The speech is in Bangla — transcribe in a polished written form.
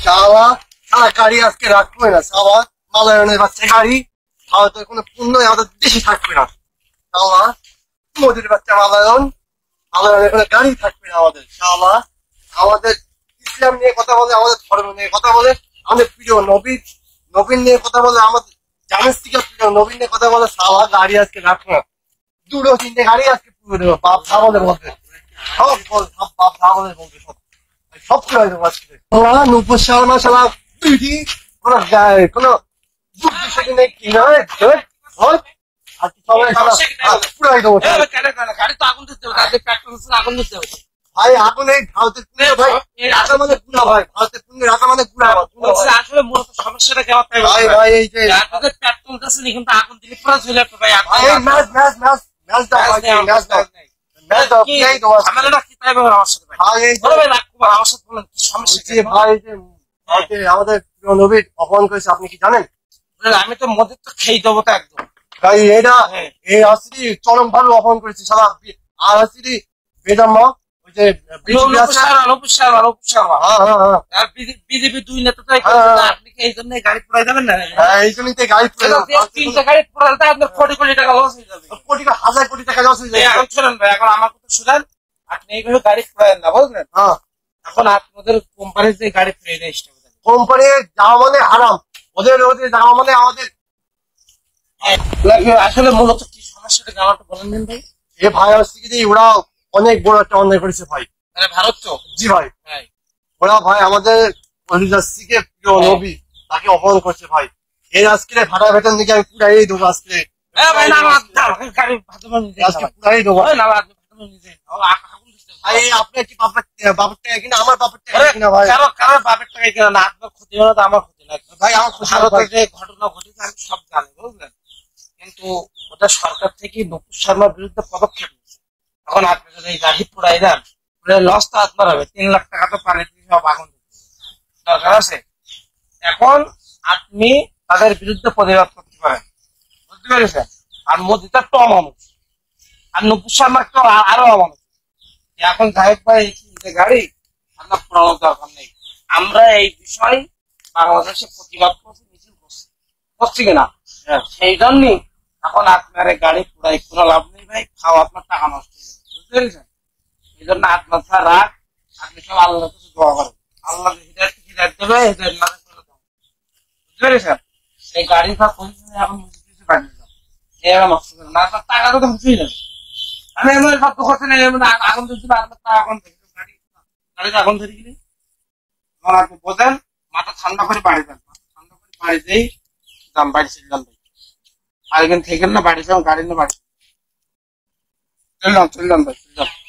শালা শালা গাড়ি আজকে রাখবে না শালা মালায়নের বাচ্চা গাড়ি ভারতের কোনো পণ্য আমাদের দেশে থাকবে না শালা মোদির বাচ্চা মালায়নের কোনো গাড়ি থাকবে না আমাদের শালা আমাদের ইসলাম নিয়ে কথা বলে আমাদের ধর্ম নিয়ে কথা বলে আমাদের প্রিয় নবীন নিয়ে কথা বলে আমাদের জানিস থেকে প্রিয় নবীন নিয়ে কথা বলে শালা গাড়ি আজকে রাখবে না দুটো তিনটে গাড়ি আজকে পুরো দেবো বাপ সামনের মধ্যে সব বল সব বাপ সামনের মধ্যে সব করে দেবো আজকে নুপুর শর্মা শালা তুই কোনো নেই কি নয় ভাই আগুন এই ভারতের ভাই আমাদের পুরা ভাই ভারতের পুণ্যের আমাদের পুরা আসলে মূলত সমস্যাটা কেমন ভাই ভাই এই যে পেট্রোল আছে না কিন্তু আগুন দিলে পুরো চলে যাবে ভাই ম্যাচ ম্যাচ ম্যাচ ম্যাচ দাও ভাই ম্যাচ দাও ম্যাচ দাও কি এই দাও ঝামেলাটা কি তাই ভাই আমার সাথে ভাই এই ভাই রাখবো আমার সাথে বলেন কি সমস্যা ভাই যে আমাদের নবী অপমান করেছে আপনি কি জানেন আমি তো মদের তো খেয়ে দেবো তো একদম ভাই এটা এই আসরি চরম ভালো অপমান করেছে সারা আর আসরি বেদাম্মা ওই যে বিজেপি দুই নেতা তো আপনি কি এই জন্য গাড়ি পুরাই যাবেন না এই জন্যই তো গাড়ি তিনটা গাড়ি পুরাতে আপনার কোটি কোটি টাকা লস হয়ে যাবে কোটি হাজার কোটি টাকা লস হয়ে যাবে এখন শোনেন ভাই এখন আমার কথা শুনেন আপনি এইভাবে গাড়ি পুরাই না বুঝলেন এখন আপনাদের কোম্পানির যে গাড়ি ফিরে দেয় কোম্পানি যাওয়া মানে হারাম ওদের যাওয়া মানে আমাদের আসলে মূলত কি সমস্যাটা আমাকে বলেন দিন ভাই এ ভাই আসছে কি ওরা অনেক বড় একটা অন্যায় করেছে ভাই ভারত তো জি ভাই ওরা ভাই আমাদের প্রিয় নবী তাকে অপমান করছে ভাই এই আজকে ভাড়া বেতন দিকে আমি পুরাই দেবো আজকে পুরাই দেবো আপনার কি বাপের টাকা কিনা আমার বাপের টাকা কিনা ভাই কারো বাপের টাকা কিনা না আপনার ক্ষতি হলো তো আমার ক্ষতি না ভাই আমার ভারতের যে ঘটনা ঘটেছে আমি সব জানি বুঝলেন কিন্তু ওটা সরকার থেকে নুপুর শর্মার বিরুদ্ধে পদক্ষেপ নিচ্ছে এখন আপনি যদি এই গাড়ি পুরাই দেন লস তো আপনার হবে 3 লাখ টাকা তো পানি সব আগুন দরকার আছে এখন আপনি তাদের বিরুদ্ধে প্রতিবাদ করতে পারেন বুঝতে পেরেছেন আর মোদিটা তো অমানুষ আর নুপুর শর্মা তো আরো অমানুষ এখন সাহেব ভাই গাড়ি আপনার পুরানোর দরকার নেই আমরা এই বিষয় বাংলাদেশে প্রতিবাদ করছি মিছিল করছি কিনা সেই জন্যই এখন আপনার গাড়ি পুরাই কোনো লাভ নেই ভাই খাও আপনার টাকা নষ্ট হয়ে যাবে বুঝতে পেরেছেন এই জন্য আত্মহত্যা রাখ আপনি সব আল্লাহ কিছু দোয়া করেন আল্লাহ হৃদায়ত দেবে হৃদায়ত না বুঝতে পেরেছেন এই গাড়িটা পজিশনে এখন কিছু বানিয়ে যাও এবার নষ্ট করে না টাকা তো হুঁচিয়ে যাবে আমি এমন সব করতে নেই আগুন দিচ্ছিল আপনার টাকা এখন গাড়িতে আগুন ধরে গেলে আপনি বোঝেন মাথা ঠান্ডা করে বাড়ি দেন ঠান্ডা করে বাড়ি দেই দাম বাড়ি চললাম ভাই আর এখানে থেকে না বাড়ি যাও গাড়ি না বাড়ি চললাম ভাই চললাম